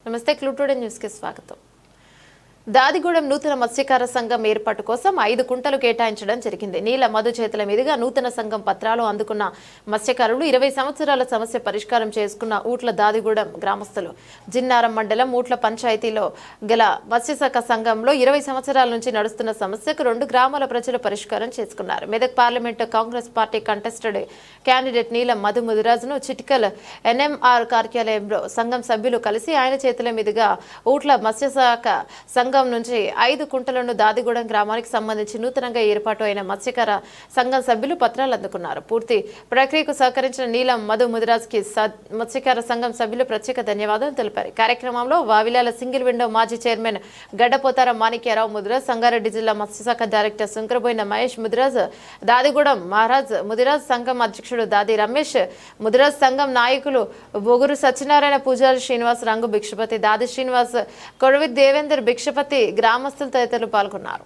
నమస్తే clue today news కి స్వాగతం. దాదిగూడెం నూతన మత్స్యకార సంఘం ఏర్పాటు కోసం 5 కుంటలు కేటాయించడం జరిగింది. నీల మధు చేతుల మీదుగా నూతన సంఘం పత్రాలు అందుకున్న మత్స్యకారులు 20 సంవత్సరాల సమస్య పరిష్కారం చేసుకున్న ఊట్ల దాదిగూడెం గ్రామస్తులు జిన్నారం మండలం ఊట్ల పంచాయతీలో గల మత్స్యశాఖ సంఘంలో 20 సంవత్సరాల నుంచి నడుస్తున్న సమస్యకు 2 గ్రామాల ప్రజలు పరిష్కారం చేసుకున్నారు. Medak parliament Congress party contested candidate నీలం మధు ముదిరాజును చిటికల్ ఎన్ఎంఆర్ కార్యాలయంలో సంఘం సభ్యులు కలిసి ఆయన చేతుల మీదుగా ఊట్ల మత్స్యశాఖ సంఘం నుంచి 5 కుంటలను దాదిగూడెం గ్రామానికి సంబంధించి నూతనంగా ఏర్పాటు అయిన మత్స్యకార సంఘం సభ్యులు పత్రాలు అందుకున్నారు. పూర్తి ప్రక్రియకు సహకరించిన నీలం మధు ముదిరాజ్కి మత్స్యకార సంఘం సభ్యులు ప్రత్యేక ధన్యవాదాలు తెలిపారు. కార్యక్రమంలో వావిలాల సింగిల్ విండో మాజీ చైర్మన్ గడ్డపోతార మాణిక్యరావు ముదిరాజ్, సంగారెడ్డి జిల్లా మత్స్యశాఖ డైరెక్టర్ శంకరబోయిన మహేష్ ముదిరాజ్, దాదిగూడెం మహారాజ్ ముదిరాజ్ సంఘం అధ్యక్షుడు దాది రమేష్ ముదిరాజ్, సంఘం నాయకులు బొగురు సత్యనారాయణ, పూజారి శ్రీనివాస్, రంగు భిక్షపతి, దాది శ్రీనివాస్, కొడవి దేవేందర్ భిక్షపతి, గ్రామస్తులు తదితరులు పాల్గొన్నారు.